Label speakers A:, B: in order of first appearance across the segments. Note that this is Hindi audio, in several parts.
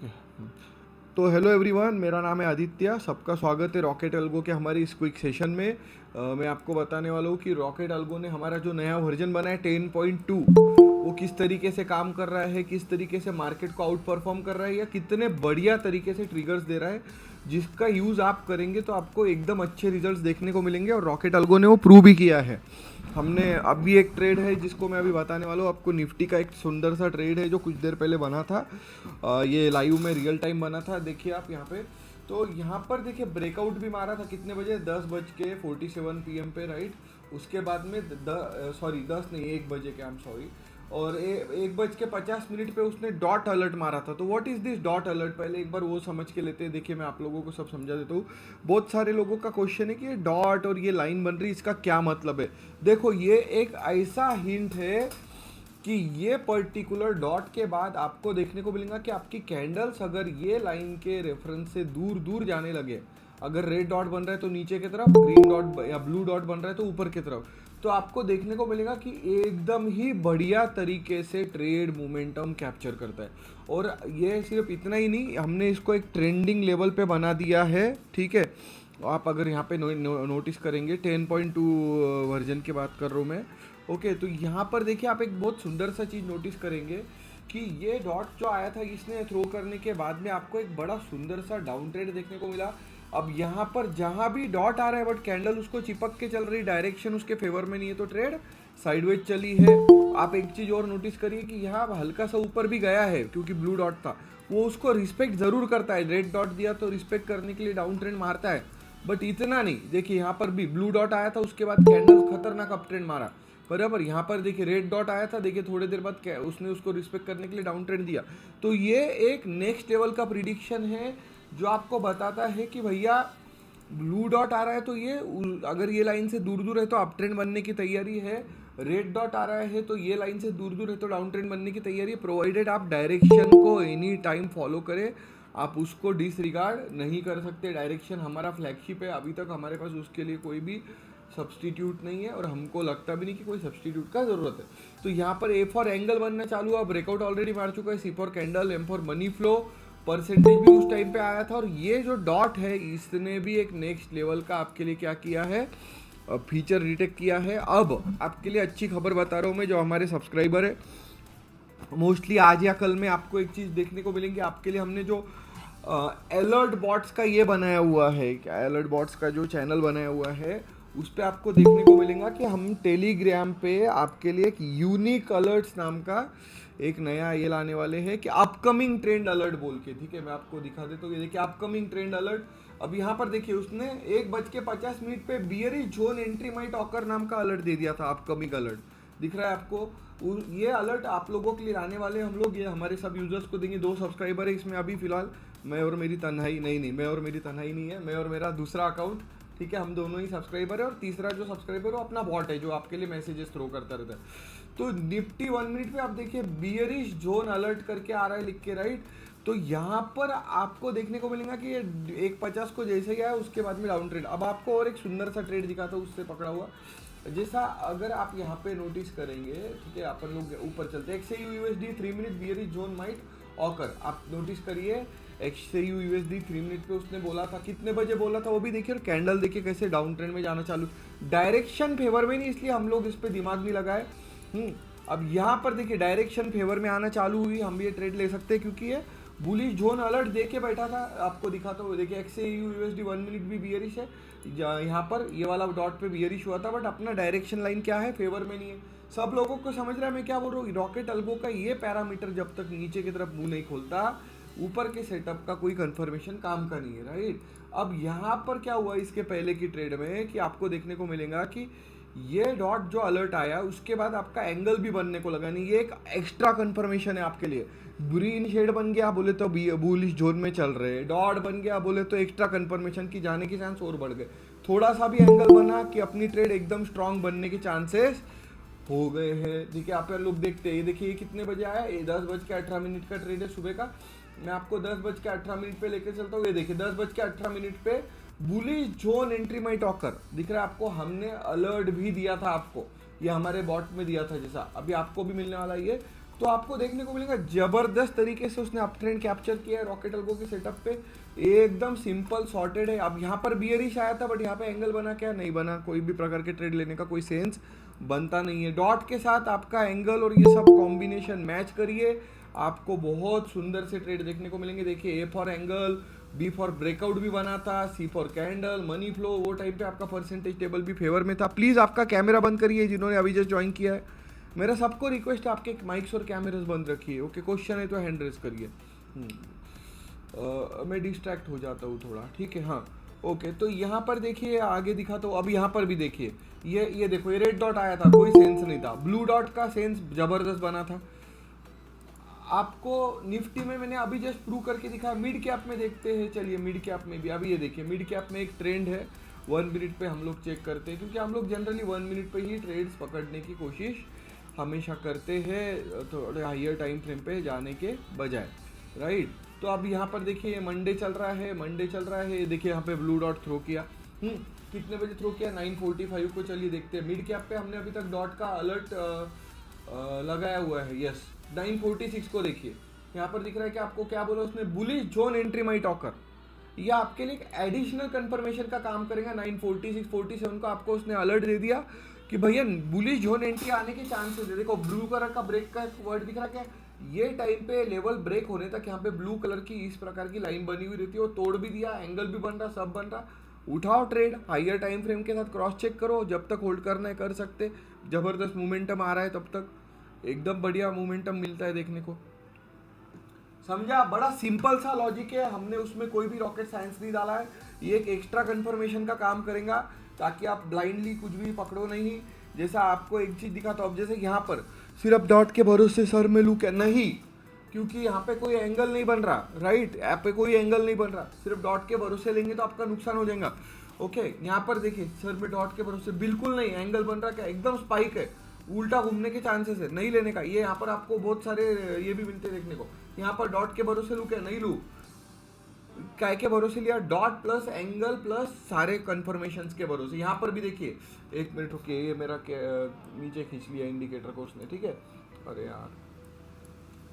A: ओके। तो हेलो एवरीवन, मेरा नाम है आदित्य। सबका स्वागत है रॉकेट अल्गो के हमारी इस क्विक सेशन में। मैं आपको बताने वाला हूँ कि रॉकेट अल्गो ने हमारा जो नया वर्जन बना है 10.2 वो किस तरीके से काम कर रहा है, किस तरीके से मार्केट को आउट परफॉर्म कर रहा है या कितने बढ़िया तरीके से ट्रिगर्स दे रहा है, जिसका यूज़ आप करेंगे तो आपको एकदम अच्छे रिजल्ट्स देखने को मिलेंगे। और रॉकेट अल्गो ने वो प्रूव भी किया है। हमने अभी एक ट्रेड है जिसको मैं अभी बताने वाला हूँ आपको। निफ्टी का एक सुंदर सा ट्रेड है जो कुछ देर पहले बना था। ये लाइव में रियल टाइम बना था, देखिए आप यहाँ पे। तो यहाँ पर देखिए ब्रेकआउट भी मारा था, कितने बजे, 10:47 PM पे, राइट। उसके बाद में 10 नहीं, 1 बजे के, आई एम सॉरी। और 1:50 पे उसने डॉट अलर्ट मारा था। तो what is this dot alert, पहले एक बार वो समझ के लेते हैं। देखिए मैं आप लोगों को सब समझा देता हूँ। बहुत सारे लोगों का क्वेश्चन है कि ये डॉट और ये लाइन बन रही, इसका क्या मतलब है। देखो ये एक ऐसा हिंट है कि ये पर्टिकुलर डॉट के बाद आपको देखने को मिलेगा कि आपकी कैंडल्स अगर ये लाइन के रेफरेंस से दूर दूर जाने लगे, अगर रेड डॉट बन रहा है तो नीचे की तरफ, ग्रीन डॉट या ब्लू डॉट बन रहा है तो ऊपर की तरफ, तो आपको देखने को मिलेगा कि एकदम ही बढ़िया तरीके से ट्रेड मोमेंटम कैप्चर करता है। और ये सिर्फ इतना ही नहीं, हमने इसको एक ट्रेंडिंग लेवल पे बना दिया है, ठीक है। आप अगर यहाँ पे नोटिस करेंगे 10.2 वर्जन की बात कर रहा हूँ मैं, ओके। तो यहाँ पर देखिए आप एक बहुत सुंदर सा चीज़ नोटिस करेंगे कि ये डॉट जो आया था इसने थ्रो करने के बाद में आपको एक बड़ा सुंदर सा डाउन ट्रेड देखने को मिला। अब यहाँ पर जहाँ भी डॉट आ रहा है बट कैंडल उसको चिपक के चल रही, डायरेक्शन उसके फेवर में नहीं है, तो ट्रेड साइडवेज चली है। आप एक चीज़ और नोटिस करिए कि यहाँ हल्का सा ऊपर भी गया है क्योंकि ब्लू डॉट था, वो उसको रिस्पेक्ट ज़रूर करता है। रेड डॉट दिया तो रिस्पेक्ट करने के लिए डाउन ट्रेंड मारता है, बट इतना नहीं। देखिए यहाँ पर भी ब्लू डॉट आया था, उसके बाद कैंडल खतरनाक अप ट्रेंड मारा, बराबर। यहाँ पर देखिए रेड डॉट आया था, देखिए थोड़ी देर बाद उसने उसको रिस्पेक्ट करने के लिए डाउन ट्रेंड दिया। तो ये एक नेक्स्ट लेवल का प्रिडिक्शन है जो आपको बताता है कि भैया ब्लू डॉट आ रहा है तो ये अगर ये लाइन से दूर दूर है तो अप ट्रेंड बनने की तैयारी है। रेड डॉट आ रहा है तो ये लाइन से दूर दूर है तो डाउन ट्रेंड बनने की तैयारी है, प्रोवाइडेड आप डायरेक्शन को एनी टाइम फॉलो करें। आप उसको डिसरिगार्ड नहीं कर सकते। डायरेक्शन हमारा फ्लैगशिप है, अभी तक हमारे पास उसके लिए कोई भी सब्सटीट्यूट नहीं है और हमको लगता भी नहीं कि कोई सब्सटीट्यूट का ज़रूरत है। तो यहाँ पर ए फॉर एंगल बनना चालू हुआ, ब्रेकआउट ऑलरेडी मार चुका है। C for candle, M for money flow, percentage भी उस टाइम पे आया था। और ये जो डॉट है इसने भी एक नेक्स्ट लेवल का आपके लिए क्या किया है, फीचर डिटेक्ट किया है। अब आपके लिए अच्छी खबर बता रहा हूँ मैं, जो हमारे सब्सक्राइबर है मोस्टली आज या कल में आपको एक चीज़ देखने को मिलेंगी। आपके लिए हमने जो अलर्ट बॉट्स का ये बनाया हुआ है, क्या अलर्ट बॉट्स का जो चैनल बनाया हुआ है, उस पर आपको देखने को मिलेगा कि हम टेलीग्राम पे आपके लिए एक यूनिक अलर्ट्स नाम का एक नया ये लाने वाले हैं कि अपकमिंग ट्रेंड अलर्ट बोल के, ठीक है। मैं आपको दिखा देता हूँ, ये देखिए अपकमिंग ट्रेंड अलर्ट। अब यहाँ पर देखिए उसने 1:50 पे bearish zone entry might occur नाम का अलर्ट दे दिया था, अपकमिंग अलर्ट दिख रहा है आपको। ये अलर्ट आप लोगों के लिए लाने वाले हम लोग, ये हमारे सब यूजर्स को देंगे। 2 सब्सक्राइबर है इसमें अभी फिलहाल, मैं और मेरी तन्हाई नहीं, मैं और मेरी तन्हाई नहीं है, मैं और मेरा दूसरा अकाउंट, ठीक है। हम दोनों ही सब्सक्राइबर है और तीसरा जो सब्सक्राइबर है वो अपना बॉट है जो आपके लिए मैसेजेस थ्रो करता रहता है। तो निफ्टी 1 मिनट पे आप देखिए बियरिश जोन अलर्ट करके आ रहा है लिख के, राइट। तो यहाँ पर आपको देखने को मिलेगा कि ये 1:50 को जैसे ही आया उसके बाद में डाउन ट्रेड। अब आपको और एक सुंदर सा ट्रेड दिखाता हूँ उससे पकड़ा हुआ, जैसा अगर आप यहाँ पे नोटिस करेंगे, ठीक है। अपन लोग ऊपर चलते हैं, XAU/USD 3 minute bearish zone might occur, आप नोटिस करिए। XAU/USD 3 मिनट पे उसने बोला था, कितने बजे बोला था वो भी देखिए, और कैंडल देखिए कैसे डाउन ट्रेंड में जाना चालू, डायरेक्शन फेवर में नहीं, इसलिए हम लोग इस पे दिमाग नहीं लगाए। अब यहाँ पर देखिए डायरेक्शन फेवर में आना चालू हुई, हम भी ये ट्रेड ले सकते हैं क्योंकि ये बुलिश जोन अलर्ट दे के बैठा था। आपको दिखाता हूँ, देखिए XAU/USD 1 मिनट भी बियरिश है, यहाँ पर ये वाला डॉट पे बियरिश हुआ था, बट अपना डायरेक्शन लाइन क्या है, फेवर में नहीं है। सब लोगों को समझ रहा है मैं क्या बोल रहा हूँ। रॉकेट अल्गो का ये पैरामीटर जब तक नीचे की तरफ मुंह नहीं खोलता, ऊपर के सेटअप का कोई कंफर्मेशन काम का नहीं है, राइट। अब यहाँ पर क्या हुआ इसके पहले की ट्रेड में कि आपको देखने को मिलेगा कि ये डॉट जो अलर्ट आया उसके बाद आपका एंगल भी बनने को लगा नहीं, ये एक एक्स्ट्रा कंफर्मेशन है आपके लिए। ग्रीन शेड बन गया बोले तो बुलिश जोन में चल रहे, डॉट बन गया बोले तो एक्स्ट्रा कंफर्मेशन की जाने के चांस और बढ़ गए। थोड़ा सा भी एंगल बना कि अपनी ट्रेड एकदम स्ट्रांग बनने के चांसेस हो गए हैं। देखिए आप लोग देखते हैं, ये देखिए ये कितने बजे आया, ये 10:18 का ट्रेड है सुबह का। मैं आपको 10:18 पे लेके चलता हूँ। ये देखिए 10:18 पे bullish zone entry might occur दिख रहा है आपको। हमने अलर्ट भी दिया था आपको, ये हमारे बॉट में दिया था, जैसा अभी आपको भी मिलने वाला ये। तो आपको देखने को मिलेगा जबरदस्त तरीके से उसने अप ट्रेंड कैप्चर किया है रॉकेट अल्गो के सेटअप पे। एकदम सिंपल सॉर्टेड है। अब यहाँ पर बियरिश आया था बट यहाँ पे एंगल बना, क्या नहीं बना, कोई भी प्रकार के ट्रेड लेने का कोई सेंस बनता नहीं है। डॉट के साथ आपका एंगल और ये सब कॉम्बिनेशन मैच करिए, आपको बहुत सुंदर से ट्रेड देखने को मिलेंगे। देखिए A for angle, B for breakout भी बना था, C for candle, money flow, वो टाइम पे आपका परसेंटेज टेबल भी फेवर में था। प्लीज़ आपका कैमरा बंद करिए जिन्होंने अभी जस्ट ज्वाइन किया है। मेरा सबको रिक्वेस्ट है आपके माइक्स और कैमरास बंद रखिए। ओके, क्वेश्चन है तो हैंड रेस करिए। मैं डिस्ट्रैक्ट हो जाता हूँ थोड़ा, ठीक है। हाँ ओके, तो यहाँ पर देखिए आगे दिखा, तो अब यहाँ पर भी देखिए ये देखो, ये रेड डॉट आया था, कोई सेंस नहीं था। ब्लू डॉट का सेंस जबरदस्त बना था। आपको निफ्टी में मैंने अभी जस्ट प्रूव करके दिखाया। मिड कैप में देखते हैं, चलिए मिड कैप में भी अभी ये देखिए, मिड कैप में एक ट्रेंड है 1 मिनट पे हम लोग चेक करते हैं, क्योंकि हम लोग जनरली 1 मिनट पे ही ट्रेड्स पकड़ने की कोशिश हमेशा करते हैं, थोड़े हाइयर टाइम फ्रेम पे जाने के बजाय, राइट। तो अब यहाँ पर देखिए मंडे चल रहा है, मंडे चल रहा है, देखिए यहाँ पे ब्लू डॉट थ्रो किया। कितने बजे थ्रो किया? 9:45 को। चलिए देखते हैं मिड कैप पे हमने अभी तक डॉट का अलर्ट लगाया हुआ है। यस, 9:46 को देखिए, यहाँ पर दिख रहा है कि आपको क्या बोला उसने, बुलिश जोन एंट्री माई टॉकर। ये आपके लिए एक एडिशनल कंफर्मेशन का काम करेगा। 9:46 47 को आपको उसने अलर्ट दे दिया कि भैया बुलिश जोन एंट्री आने के चांसेस है। देखो ब्लू कलर का ब्रेक का वर्ड दिख रहा है, ये टाइम पे लेवल ब्रेक होने तक यहाँ पे ब्लू कलर की इस प्रकार की लाइन बनी हुई रहती है। वो तोड़ भी दिया, एंगल भी बन रहा, सब बन रहा। उठाओ ट्रेड, हाइयर टाइम फ्रेम के साथ क्रॉस चेक करो, जब तक होल्ड करना है कर सकते। जबरदस्त मोमेंटम आ रहा है तब तक, एकदम बढ़िया मोमेंटम मिलता है देखने को। समझा? बड़ा सिंपल सा लॉजिक है, हमने उसमें कोई भी रॉकेट साइंस नहीं डाला है। ये एक एक्स्ट्रा कंफर्मेशन का काम करेगा ताकि आप ब्लाइंडली कुछ भी पकड़ो नहीं। जैसा आपको एक चीज दिखाता हूँ, अब जैसे यहाँ पर सिर्फ डॉट के भरोसे सर में लू क्या नहीं, क्योंकि यहाँ पे कोई एंगल नहीं बन रहा, राइट। यहाँ पे कोई एंगल नहीं बन रहा, सिर्फ डॉट के भरोसे लेंगे तो आपका नुकसान हो जाएगा। ओके, यहाँ पर देखिए सर में डॉट के भरोसे बिल्कुल नहीं एंगल बन रहा, क्या एकदम स्पाइक है, उल्टा घूमने के चांसेस है, नहीं लेने का। ये यहाँ पर आपको बहुत सारे ये भी मिलते हैं देखने को। यहाँ पर डॉट के भरोसे लू क्या नहीं लू, काय के भरोसे लिया, डॉट प्लस एंगल प्लस सारे कंफर्मेशंस के भरोसे। यहाँ पर भी देखिए, एक मिनट रुकिए, ये मेरा नीचे खींच लिया इंडिकेटर को उसने, ठीक है। अरे यार,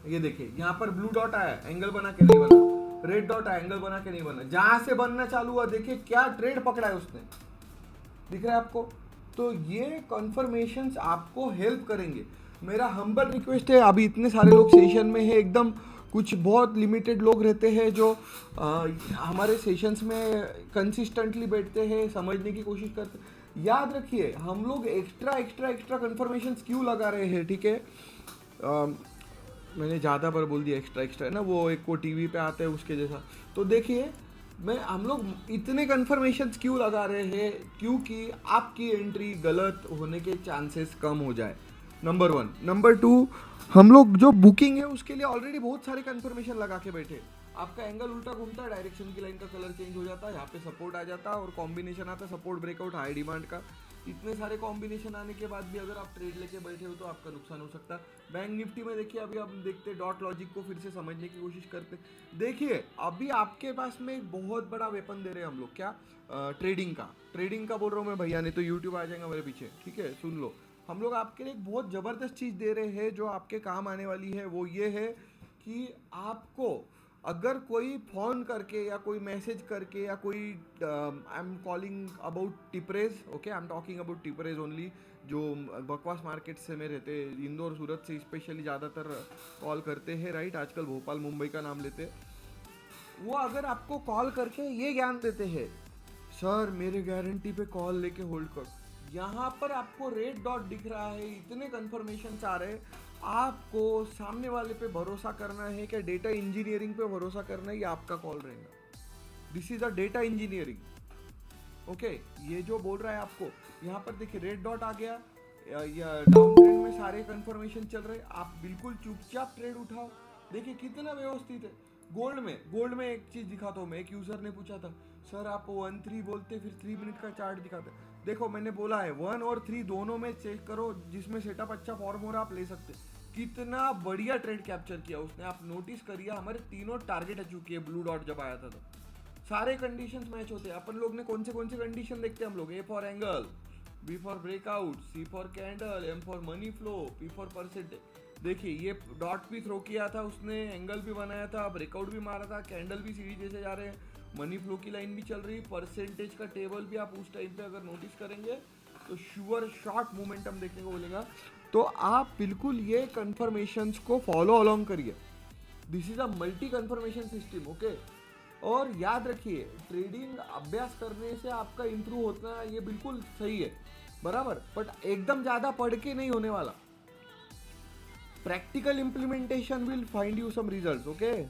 A: ये देखिए यहाँ पर ब्लू डॉट आया, एंगल बना के नहीं बना, रेड डॉट आया, एंगल बना के नहीं बना, जहां से बनना चालू हुआ देखिए क्या ट्रेड पकड़ा है उसने, दिख रहा है आपको। तो ये कंफर्मेशंस आपको हेल्प करेंगे। मेरा हम्बल रिक्वेस्ट है, अभी इतने सारे लोग सेशन में है, एकदम कुछ बहुत लिमिटेड लोग रहते हैं जो हमारे सेशंस में कंसिस्टेंटली बैठते हैं, समझने की कोशिश करते हैं। याद रखिए हम लोग एक्स्ट्रा एक्स्ट्रा एक्स्ट्रा कंफर्मेशंस क्यों लगा रहे हैं, ठीक है। मैंने ज़्यादा बार बोल दिया एक्स्ट्रा एक्स्ट्रा है ना, वो एक को टीवी पे आता है उसके जैसा। तो देखिए हम लोग इतने कन्फर्मेशंस क्यों लगा रहे हैं, क्योंकि आपकी एंट्री गलत होने के चांसेस कम हो जाए, नंबर 1। नंबर 2, हम लोग जो बुकिंग है उसके लिए ऑलरेडी बहुत सारे कन्फर्मेशन लगा के बैठे। आपका एंगल उल्टा घूमता है, डायरेक्शन की लाइन का कलर चेंज हो जाता है, यहाँ पे सपोर्ट आ जाता है और कॉम्बिनेशन आता है सपोर्ट ब्रेकआउट हाई डिमांड का। इतने सारे कॉम्बिनेशन आने के बाद भी अगर आप ट्रेड लेके बैठे हो तो आपका नुकसान हो सकता है। बैंक निफ्टी में देखिए, अभी हम देखते डॉट लॉजिक को फिर से समझने की कोशिश करते। देखिए अभी आपके पास में एक बहुत बड़ा वेपन दे रहे हैं हम लोग, क्या ट्रेडिंग का बोल रहा हूँ मैं भैया, नहीं तो यूट्यूब आ जाएगा मेरे पीछे, ठीक है। सुन लो, हम लोग आपके लिए एक बहुत ज़बरदस्त चीज़ दे रहे हैं जो आपके काम आने वाली है। वो ये है कि आपको अगर कोई फ़ोन करके या कोई मैसेज करके या कोई आई एम कॉलिंग अबाउट टिपरेज, okay, I am talking about टिपरेज ओनली, जो बकवास मार्केट से में रहते, इंदौर सूरत से स्पेशली ज़्यादातर कॉल करते हैं, राइट। आजकल भोपाल मुंबई का नाम लेते। वो अगर आपको कॉल करके ये ज्ञान देते हैं, सर मेरे गारंटी पे कॉल लेके होल्ड कर, यहाँ पर आपको रेड डॉट दिख रहा है, इतने कंफर्मेशन आ रहे हैं, आपको सामने वाले पे भरोसा करना है क्या डेटा इंजीनियरिंग पे भरोसा करना है, ये आपका कॉल रहेगा। This is a data engineering, okay. ये जो बोल रहा है आपको, यहाँ पर देखिए रेड डॉट आ गया, या डाउन ट्रेंड में सारे कंफर्मेशन चल रहे, आप बिल्कुल चुपचाप ट्रेड उठाओ। देखिए कितना व्यवस्थित है। गोल्ड में एक चीज दिखाता हूँ मैं, एक यूजर ने पूछा था, सर आप 1-3 बोलते फिर 3 मिनट का चार्ट दिखाते। देखो मैंने बोला है 1 और 3 दोनों में चेक करो, जिसमें सेटअप अच्छा फॉर्म हो रहा आप ले सकते। कितना बढ़िया ट्रेड कैप्चर किया उसने, आप नोटिस करिए हमारे तीनों टारगेट अचीव किए ब्लू डॉट जब आया था तो। सारे कंडीशंस मैच होते हैं। अपन लोग ने कौन से कंडीशन देखते हैं हम लोग, A for angle, B for breakout, C for candle, M for money flow, P for percentage. देखिए ये डॉट भी थ्रो किया था उसने, एंगल भी बनाया था, ब्रेकआउट भी मारा था, कैंडल भी सीढ़ी जैसे जा रहे हैं, मनी फ्लो की लाइन भी चल रही, परसेंटेज का टेबल भी आप उस टाइम पे अगर नोटिस करेंगे तो श्योर शॉर्ट मोमेंटम देखने को मिलेगा। तो आप बिल्कुल ये कन्फर्मेशंस को फॉलो अलोंग करिए। This is a multi confirmation system, okay. और याद रखिए ट्रेडिंग अभ्यास करने से आपका इंप्रूव होता है, ये बिल्कुल सही है, बराबर, बट एकदम ज़्यादा पढ़ के नहीं होने वाला। Practical implementation will find you some results, okay.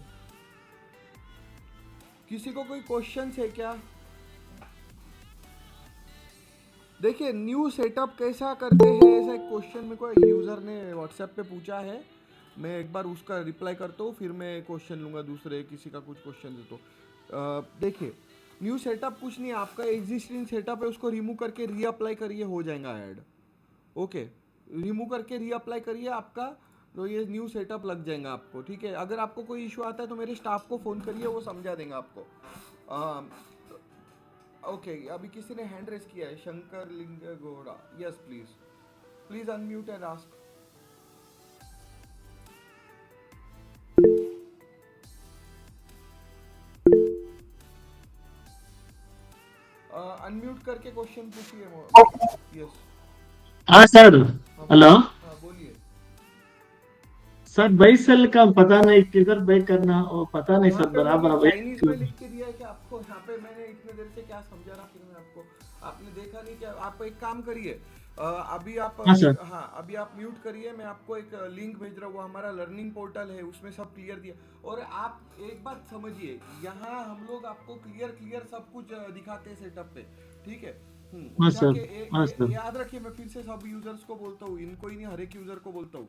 A: किसी को कोई क्वेश्चन है क्या? देखिए न्यू सेटअप कैसा करते हैं, ऐसा एक क्वेश्चन मेरे को यूजर ने व्हाट्सएप पे पूछा है, मैं एक बार उसका रिप्लाई करता हूँ, फिर मैं क्वेश्चन लूंगा दूसरे किसी का कुछ क्वेश्चन है तो। देखिए न्यू सेटअप कुछ नहीं, आपका एग्जिस्टिंग सेटअप है उसको रिमूव करके रीअप्लाई करिए, हो जाएगा ऐड, ओके। रिमूव करके रीअप्लाई करिए आपका, तो ये न्यू सेटअप लग जाएगा आपको, ठीक है। अगर आपको कोई इशू आता है तो मेरे स्टाफ को फ़ोन करिए, वो समझा देंगे आपको। ओके अभी किसी ने हैंड रेस किया है, शंकर लिंग घोड़ा, yes please, please unmute and ask. Unmute करके क्वेश्चन पूछिए। यस
B: हाँ सर।
A: हाँ
B: हेलो
A: हाँ बोलिए।
B: सर, 22 साल का पता नहीं किधर बैक करना, वो पता नहीं
A: यहाँ
B: सर
A: पे मैंने
B: बराबर अभी।
A: चाइनीज में लिख के दिया है कि आपको, यहाँ पे मैंने इतने देर से क्या समझा रहा फिर मैं आपको, आपने देखा नहीं क्या? आप एक काम करिए, अभी आप
B: हाँ सर।
A: हाँ अभी आप म्यूट करिए, मैं आपको एक लिंक भेज रहा हूँ, वो हमारा लर्निंग पोर्टल है, उसमें सब क्लियर दिया। और आप एक बात समझिए, यहाँ हम लोग आपको क्लियर क्लियर सब कुछ दिखाते हैं सेटअप पे, ठीक है।
B: हाँ
A: उठा
B: सर।
A: के
B: हाँ
A: ये
B: सर।
A: याद रखिए, मैं फिर से सब यूजर्स को बोलता हूँ, इनको ही नहीं हर एक यूजर को बोलता हूँ,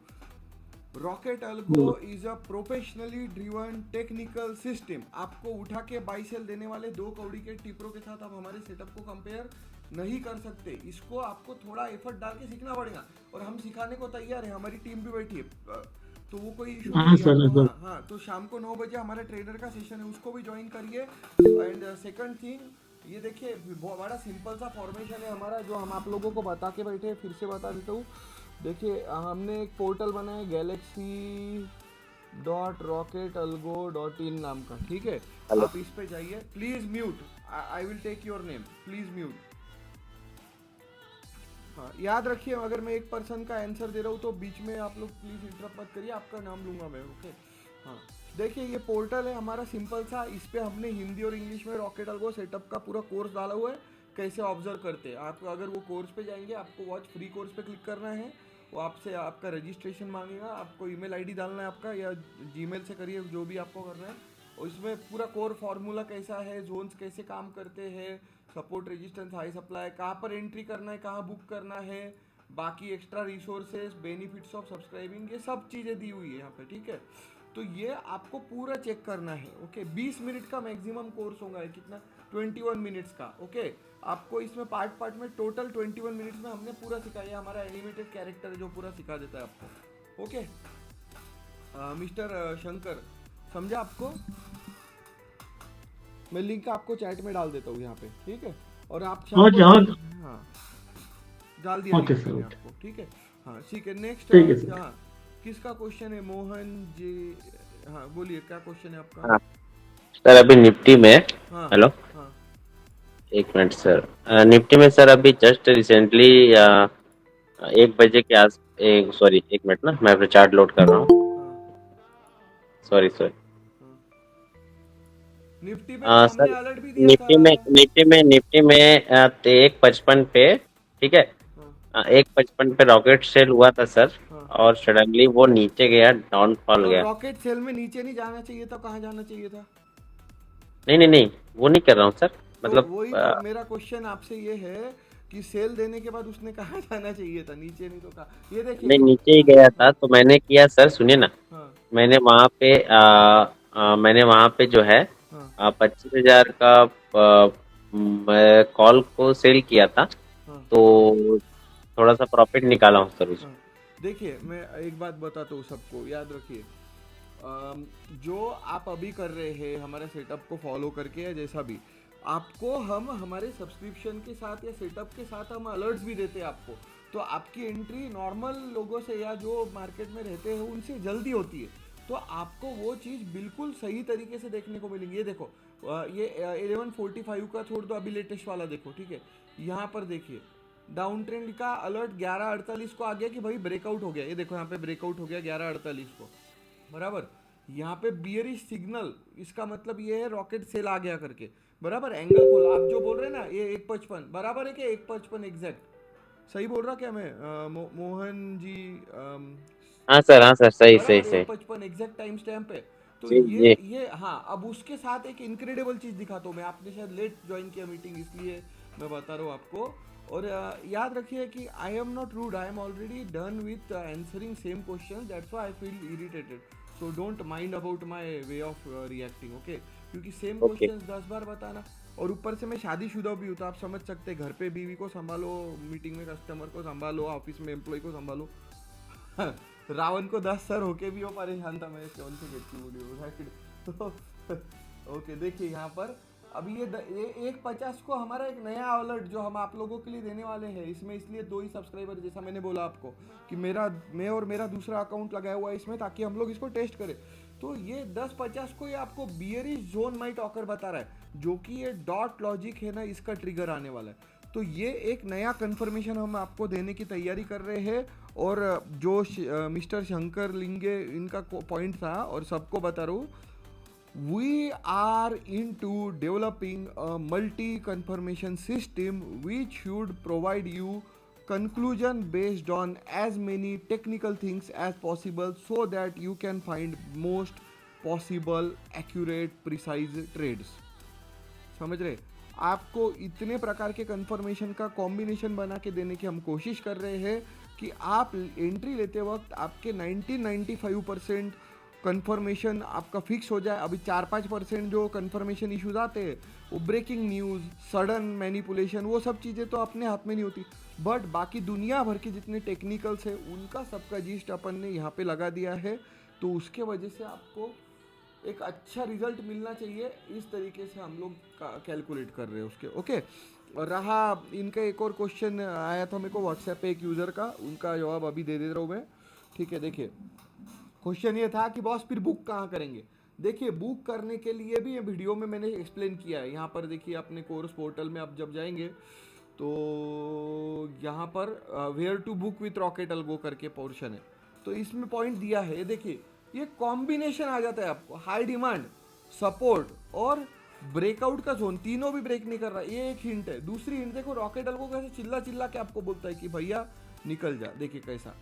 A: rocket algo is a professionally driven technical system. आपको उठा के बाई सेल देने वाले 2 कौड़ी के टिपरों के साथ आप हमारे सेटअप को कंपेयर नहीं कर सकते, इसको आपको थोड़ा एफर्ट डाल के सीखना पड़ेगा, और हम सिखाने को तैयार है, हमारी टीम भी बैठी है, तो वो कोई इशू
B: हाँ
A: नहीं है
B: सर।
A: आपको।
B: हाँ
A: हाँ हाँ, तो शाम को 9 बजे हमारा ट्रेनर का सेशन है, उसको भी ज्वाइन करिए। एंड सेकंड थिंग, ये देखिए बहुत बड़ा सिंपल सा फॉर्मेशन है हमारा, जो हम आप लोगों को बता के बैठे हैं, फिर से बता देता हूँ। देखिए हमने एक पोर्टल बनाया galaxy.rocketalgo.in नाम का, ठीक है।
C: हेलो।
A: आप इस पे जाइए, please mute, I will take your name, please mute. हाँ याद रखिए, अगर मैं एक पर्सन का आंसर दे रहा हूँ तो बीच में आप लोग प्लीज इंटरप्ट मत करिए, आपका नाम लूंगा मैं, ओके। हाँ देखिए ये पोर्टल है हमारा सिंपल सा, इस पे हमने हिंदी और इंग्लिश में रॉकेट अल्गो सेटअप का पूरा कोर्स डाला हुआ है, कैसे ऑब्जर्व करते हैं आप। अगर वो कोर्स पे जाएंगे, आपको वॉच फ्री कोर्स पे क्लिक करना है, वो आपसे आपका रजिस्ट्रेशन मांगेगा, आपको ईमेल आईडी डालना है आपका, या जीमेल से करिए जो भी आपको करना है। और इसमें पूरा कोर फार्मूला कैसा है, जोन्स कैसे काम करते हैं, सपोर्ट रेजिस्टेंस हाई सप्लाई, कहाँ पर एंट्री करना है, कहाँ बुक करना है, बाकी extra resources, benefits of subscribing, ये सब चीज़ें दी हुई है यहाँ पे, ठीक है। तो ये आपको पूरा चेक करना है, ओके। 20 मिनट का मैक्सिमम कोर्स होगा, कितना, 21 मिनट्स का, ओके। आपको इसमें पार्ट पार्ट में टोटल 21 मिनट्स में हमने पूरा सिखाया, हमारा एनिमेटेड कैरेक्टर जो पूरा सिखा देता है आपको, ओके। मिस्टर शंकर, समझा आपको? मैं लिंक आपको चैट में डाल देता हूँ यहाँ पे, ठीक है। और आप शाम को, हाँ डाल दिया
B: ओके
A: लिंक
B: सर।
A: मैंने
B: ओके।
A: आपको, ठीक है। हाँ ठीक है, नेक्स्ट।
B: ठीक है सर।
A: हाँ किसका क्वेश्चन है, मोहन जी? हाँ बोलिए, क्या क्वेश्चन है आपका?
C: हाँ सर, अभी निफ्टी में।
A: हाँ
C: हेलो,
A: हाँ
C: एक मिनट सर। निफ्टी में सर अभी जस्ट रिसेंटली 1 बजे के आस, एक सॉरी, 1 मिनट ना, मैं अपना चार्ट लोड कर रहा हूँ।
A: हाँ
C: सॉरी सॉरी।
A: हाँ। निफ्टी पे तो हमने
C: सर,
A: अलर्ट भी दिया था।
C: निफ्टी में 1:55 पे, ठीक है।
A: हाँ
C: 1:55 पे रॉकेट सेल हुआ था सर,
A: हाँ।
C: और सडनली वो नीचे गया, डाउनफॉल
A: तो
C: गया।
A: रॉकेट सेल में नीचे नहीं जाना चाहिए था, कहाँ जाना चाहिए था?
C: नहीं नहीं नहीं, वो नहीं कर रहा हूँ सर,
A: तो
C: मतलब
A: वही तो मेरा क्वेश्चन आपसे ये है कि सेल देने के बाद उसने कहाँ जाना चाहिए था, नीचे नहीं तो कहाँ? ये देखिए
C: नहीं, नीचे ही गया था, तो मैंने किया सर, सुनिए ना।
A: हाँ
C: मैंने वहां पे जो है
A: हाँ
C: 25,000 का कॉल को सेल किया था,
A: हाँ
C: तो थोड़ा सा प्रॉफिट निकाला हूँ सर
A: हाँ।
C: उसमें।
A: देखिए मैं एक बात बताता हूँ सबको, याद रखिए, जो आप अभी कर रहे हैं हमारे सेटअप को फॉलो करके या जैसा भी, आपको हम हमारे सब्सक्रिप्शन के साथ या सेटअप के साथ हम अलर्ट्स भी देते हैं आपको। तो आपकी एंट्री नॉर्मल लोगों से या जो मार्केट में रहते हैं उनसे जल्दी होती है। तो आपको वो चीज़ बिल्कुल सही तरीके से देखने को मिलेंगी। ये देखो ये 11:45 का छोड़ दो, अभी लेटेस्ट वाला देखो, ठीक है। यहाँ पर देखिए डाउन ट्रेंड का अलर्ट 11:48 को आ गया कि भाई ब्रेकआउट हो गया। ये देखो यहाँ पे ब्रेकआउट हो गया 11:48 को, बराबर। यहाँ पे बियरिश सिग्नल, इसका मतलब ये है रॉकेट सेल आ गया करके, बराबर। एंगल खोल, आप जो बोल रहे हैं ना ये 1:55 बराबर है क्या? 1:55 एग्जैक्ट सही बोल रहा क्या मैं? मोहन जी
C: हाँ सर, सही सही
A: बराबर
C: सही।
A: 1:55 एग्जैक्ट टाइम स्टैम्प है। तो
C: जी जी।
A: ये हाँ, अब उसके साथ एक इनक्रेडिबल चीज़ दिखाता हूँ मैं। आपने शायद लेट ज्वाइन किया मीटिंग, इसलिए मैं बता रहा हूँ आपको। और याद रखिए कि I am not rude, I am already done with answering same question, that's why I feel irritated. So don't mind about my way of reacting, okay? क्योंकि सेम
C: ओके।
A: क्वेश्चन 10 बार बताना, और ऊपर से मैं शादीशुदा भी हूँ, तो आप समझ सकते हैं, घर पे बीवी को संभालो, मीटिंग में कस्टमर को संभालो, ऑफिस में एम्प्लॉय को संभालो। रावण को 10 सर होके भी वो परेशान था, मैं कौन सी कहती वीडियो तो ओके देखिए यहाँ पर अभी ये 1:50 को हमारा एक नया अलर्ट जो हम आप लोगों के लिए देने वाले हैं इसमें, इसलिए 2 ही सब्सक्राइबर, जैसा मैंने बोला आपको कि मैं और मेरा दूसरा अकाउंट लगाया हुआ है इसमें, ताकि हम लोग इसको टेस्ट करें। तो ये 10:50 को ये आपको बियरिश जोन माइट ऑकर बता रहा है, जो कि ये डॉट लॉजिक है ना, इसका ट्रिगर आने वाला है। तो ये एक नया कंफर्मेशन हम आपको देने की तैयारी कर रहे हैं। और जो मिस्टर शंकर लिंगे इनका पॉइंट था, और सबको बता रहा हूँ, we are into developing a multi confirmation system which should provide you conclusion based on as many technical things as possible, so that you can find most possible accurate precise trades। समझ रहे? आपको इतने प्रकार के कंफर्मेशन का कॉम्बिनेशन बना के देने की हम कोशिश कर रहे हैं कि आप एंट्री लेते वक्त आपके 90-95% कंफर्मेशन आपका फिक्स हो जाए। अभी 4-5% जो कंफर्मेशन इश्यूज आते हैं, वो ब्रेकिंग न्यूज़, सडन मैनिपुलेशन, वो सब चीज़ें तो अपने हाथ में नहीं होती। बट बाकी दुनिया भर के जितने टेक्निकल्स है उनका सबका जिस्ट अपन ने यहाँ पे लगा दिया है। तो उसके वजह से आपको एक अच्छा रिजल्ट मिलना चाहिए, इस तरीके से हम लोग कैलकुलेट कर रहे हैं उसके, ओके। और रहा इनका एक और क्वेश्चन आया था मेरे को व्हाट्सएप पे एक यूज़र का, उनका जवाब अभी दे रहा हूँ मैं, ठीक है। देखिए क्वेश्चन ये था कि बॉस फिर बुक कहाँ करेंगे। देखिए बुक करने के लिए भी ये वीडियो में मैंने एक्सप्लेन किया है। यहाँ पर देखिए अपने कोर्स पोर्टल में आप जब जाएंगे तो यहाँ पर where to book with rocket algo करके पोर्शन है, तो इसमें पॉइंट दिया है। ये देखिए ये कॉम्बिनेशन आ जाता है आपको, हाई डिमांड, सपोर्ट और ब्रेकआउट का जोन, तीनों भी ब्रेक नहीं कर रहा। ये एक हिंट है। दूसरी हिंट देखो, रॉकेट अलगो कैसे चिल्ला चिल्ला के आपको बोलता है कि भैया निकल जा। देखिए कैसा,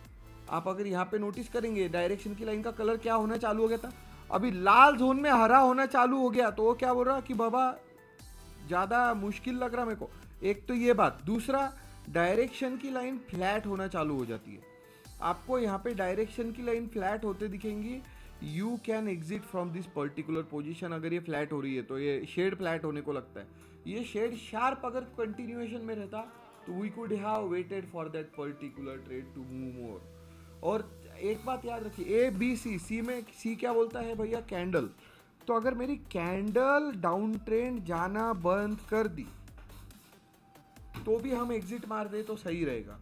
A: आप अगर यहाँ पे नोटिस करेंगे डायरेक्शन की लाइन का कलर क्या होना चालू हो गया था, अभी लाल जोन में हरा होना चालू हो गया। तो वो क्या बोल रहा कि बाबा ज़्यादा मुश्किल लग रहा मेरे को। एक तो ये बात, दूसरा डायरेक्शन की लाइन फ्लैट होना चालू हो जाती है। आपको यहाँ पे डायरेक्शन की लाइन फ्लैट होते दिखेंगी, you can exit from this particular position. अगर ये फ्लैट हो रही है तो ये शेड फ्लैट होने को लगता है। ये शेड शार्प अगर कंटिन्यूएशन में रहता तो we could have waited for that particular trade to move more. और एक बात याद रखिए, ABC में सी क्या बोलता है भैया? कैंडल। तो अगर मेरी कैंडल डाउन ट्रेंड जाना बंद कर दी तो भी हम एग्जिट मार दे तो सही रहेगा।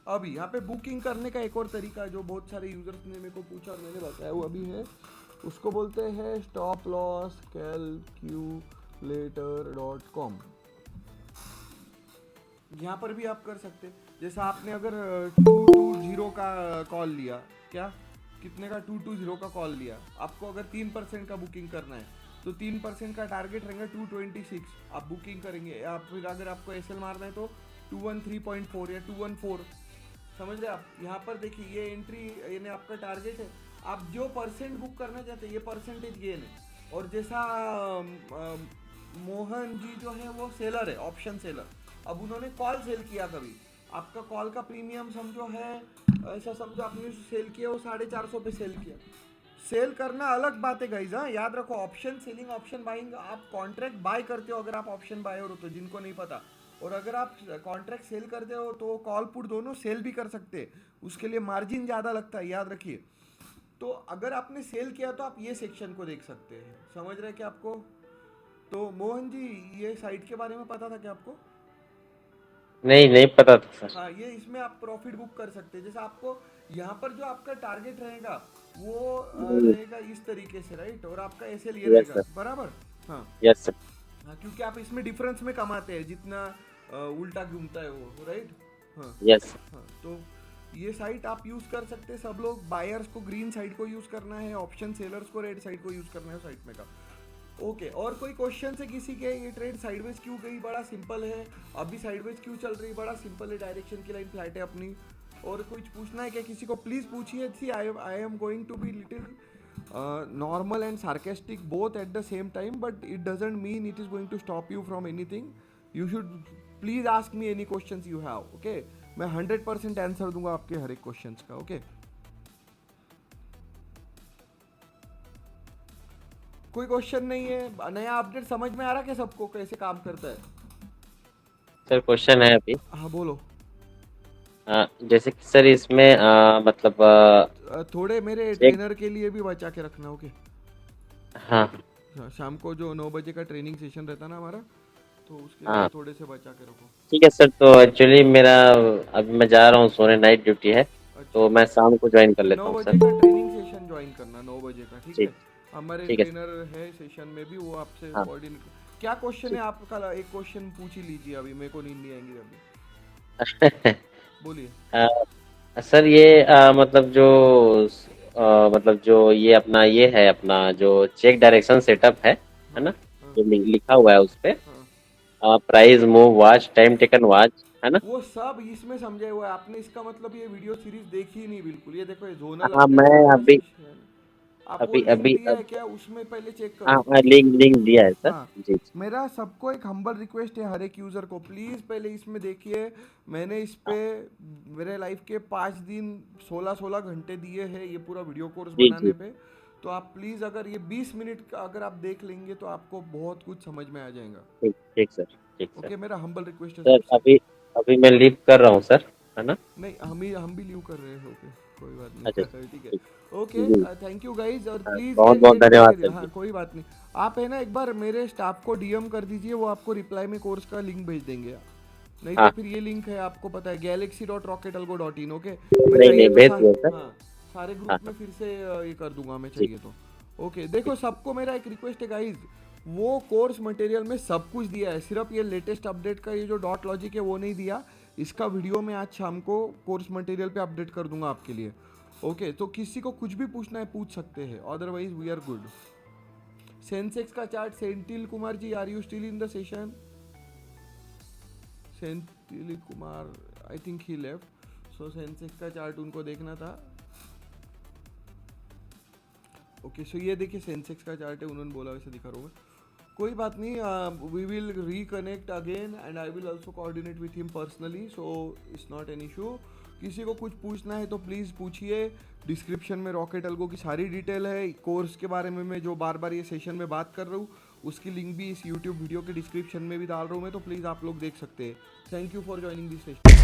A: अभी यहाँ पे बुकिंग करने का एक और तरीका है जो बहुत सारे यूजर्स ने मेरे को पूछा और मैंने बताया, वो अभी है, उसको बोलते हैं स्टॉप लॉस कैलकुलेटर.com। यहाँ पर भी आप कर सकते हैं। जैसा आपने अगर 220 का कॉल लिया, क्या कितने का 220 का कॉल लिया, आपको अगर 3% का बुकिंग करना है तो 3% का टारगेट रहेगा 226, आप बुकिंग करेंगे। आप फिर अगर आपको एसएल मारना है तो 213.4 या 214, समझ रहे आप? यहाँ पर देखिए ये एंट्री यानी आपका टारगेट है, आप जो परसेंट बुक करना चाहते हैं ये परसेंटेज गेन है। और जैसा मोहन जी जो है वो सेलर है, ऑप्शन सेलर। अब उन्होंने कॉल सेल किया, कभी आपका कॉल का प्रीमियम समझो है, ऐसा समझो आपने सेल किया वो 450 पे सेल किया। सेल करना अलग बात है गाइज, हाँ याद रखो। ऑप्शन सेलिंग, ऑप्शन बाइंग, आप कॉन्ट्रैक्ट बाय करते हो अगर आप ऑप्शन बायर हो तो, जिनको नहीं पता। और अगर आप कॉन्ट्रैक्ट सेल करते हो तो कॉल पुट दोनों सेल भी कर सकते हैं, उसके लिए मार्जिन ज़्यादा लगता है, याद रखिए। तो अगर आपने सेल किया तो आप ये सेक्शन को देख सकते हैं, समझ रहे हैं क्या आपको? तो मोहन जी ये साइट के बारे में पता था क्या आपको?
C: नहीं नहीं पता था सर।
A: हाँ, ये इसमें आप प्रॉफिट बुक कर सकते हैं। जैसे आपको यहाँ पर जो आपका टारगेट रहेगा वो रहेगा इस तरीके से, राइट, और आपका ऐसे लिए
C: यस
A: रहेगा,
C: सर।
A: बराबर। हाँ
C: यस सर।
A: हाँ, क्योंकि आप इसमें डिफरेंस में कमाते हैं जितना उल्टा घूमता है वो, राइट। हाँ
C: यस।
A: हाँ, तो ये साइट आप यूज कर सकते हैं। सब लोग बायर्स को ग्रीन साइड को यूज करना है, ऑप्शन सेलर्स को रेड साइड को यूज करना है साइट में का। ओके, और कोई क्वेश्चन है किसी के? ये ट्रेड साइडवेज क्यों गई? बड़ा सिंपल है। अभी साइडवेज क्यों चल रही? बड़ा सिंपल है, डायरेक्शन की लाइन फ्लैट है अपनी। और कुछ पूछना है क्या किसी को? प्लीज पूछिए। See I am going to be little normal and sarcastic both at the same time, but it doesn't mean it is going to stop you from anything. You should please ask me any questions you have, okay? मैं 100% आंसर दूंगा आपके हर एक क्वेश्चंस का, ओके? कोई क्वेश्चन नहीं है? नया अपडेट समझ में आ रहा है क्या सबको, कैसे काम करता है?
C: सर क्वेश्चन है अभी।
A: हाँ बोलो।
C: जैसे कि सर इसमें मतलब
A: थोड़े मेरे
C: चेक।
A: ट्रेनर के लिए भी बचा के रखना, ओके?
C: हाँ
A: शाम को जो 9 बजे का ट्रेनिंग सेशन रहता है ना हमारा, तो उसके लिए
C: हाँ
A: थोड़े से बचा के रखो।
C: ठीक है सर। तो एक्चुअली मेरा अभी मैं जा रहा हूँ सोने, नाइट ड्यूटी है,
A: अच्छा,
C: तो मैं शाम को ज्वाइन कर लेता
A: 9
C: हूँ
A: बजे
C: सर।
A: का ट्रेनिंग सेशन ज्वाइन करना, 9 बजे का, ठीक है?
C: ठीक।
A: हमारे
C: ठीक है सर।
A: ट्रेनर है सेशन में भी, वो आपसे
C: हाँ
A: कोऑर्डिनेट। क्या क्वेश्चन है
C: ठीक।
A: आपका? एक क्वेश्चन पूछ ही लीजिए, अभी मेरे को नींद नहीं आएंगी अभी। बोलिए।
C: सर ये मतलब जो मतलब जो ये अपना ये है अपना जो चेक डायरेक्शन सेटअप है
A: हाँ
C: ना,
A: हाँ
C: जो लिखा हुआ है उस पे,
A: हाँ,
C: price move watch time taken watch, है ना।
A: वो सब इसमें समझाया हुआ है आपने। इसका मतलब ये वीडियो सीरीज देखी ही नहीं बिल्कुल। ये देखो, ये जोनल
C: हाँ
A: अपडेट
C: मैं
A: सब का
C: अभी
A: सेशन। आप वो
C: अभी
A: लिंक
C: अभी
A: दिया है क्या? उसमें पहले चेक
C: हाँ
A: करो।
C: हाँ लिंक लिंक दिया है सर।
A: हाँ,
C: जी जी।
A: मेरा सबको एक हम्बल रिक्वेस्ट है, हर एक यूज़र को, प्लीज़ पहले इसमें देखिए। मैंने इस पे मेरे लाइफ के 5 दिन 16-16 घंटे दिए हैं ये पूरा वीडियो कोर्स
C: जी
A: बनाने
C: जी।
A: पे। तो आप प्लीज़ अगर ये 20 मिनट का अगर आप देख लेंगे तो आपको बहुत कुछ समझ में आ जाएगा।
C: ठीक ठीक सर। ठीक सर।
A: ओके, मेरा हम्बल रिक्वेस्ट है
C: सर
A: सबसे।
C: अभी अभी मैं लीव कर रहा हूँ सर, है ना।
A: नहीं, हम भी लीव कर रहे हैं, ओके, कोई बात
C: अच्छा
A: नहीं। ठीक है,
C: ठीक।
A: ओके।
C: जी।
A: थैंक यू गाइज, और
C: हाँ,
A: प्लीज़
C: बहुत बहुत
A: ये
C: धन्यवाद सर
A: मटेरियल, हाँ
C: जी।
A: कोई बात नहीं। आप है ना, एक बार मेरे स्टाफ को डीएम कर दीजिए, वो आपको रिप्लाई में कोर्स का लिंक भेज देंगे। नहीं तो
C: हाँ
A: फिर ये लिंक है, आपको पता है, galaxy.rocketalgo.in, ओके? मैं
C: नहीं
A: चाहिए
C: नहीं
A: तो
C: भेज दिया सर।
A: हाँ, सारे
C: हाँ
A: ग्रुप में
C: हाँ
A: फिर से ये कर दूंगा मैं,
C: जी।
A: चाहिए तो। ओके,
C: ठीक।
A: देखो सबको मेरा एक रिक्वेस्ट है गाइज, वो कोर्स मटेरियल में सब कुछ दिया है, सिर्फ ये लेटेस्ट अपडेट का ये जो डॉट लॉजिक है वो नहीं दिया। इसका वीडियो मैं आज शाम को कोर्स मटेरियल पे अपडेट कर दूंगा आपके लिए, ओके? तो किसी को कुछ भी पूछना है पूछ सकते हैं, otherwise we are good. Sensex का chart, Senthil Kumar ji, are you still in the session? Senthil Kumar, I think he left. So Sensex का चार्ट उनको देखना था। ओके, सो ये देखिए सेंसेक्स का चार्ट है, उन्होंने बोला वैसे दिखा रहा हूँ मैं। कोई बात नहीं, we will reconnect again and I will also coordinate with him personally, so it's not an issue. किसी को कुछ पूछना है तो प्लीज़ पूछिए। डिस्क्रिप्शन में रॉकेट अल्गो की सारी डिटेल है। कोर्स के बारे में मैं जो बार बार ये सेशन में बात कर रहा हूँ उसकी लिंक भी इस यूट्यूब वीडियो के डिस्क्रिप्शन में भी डाल रहा हूँ मैं, तो प्लीज़ आप लोग देख सकते हैं। Thank you for joining this session.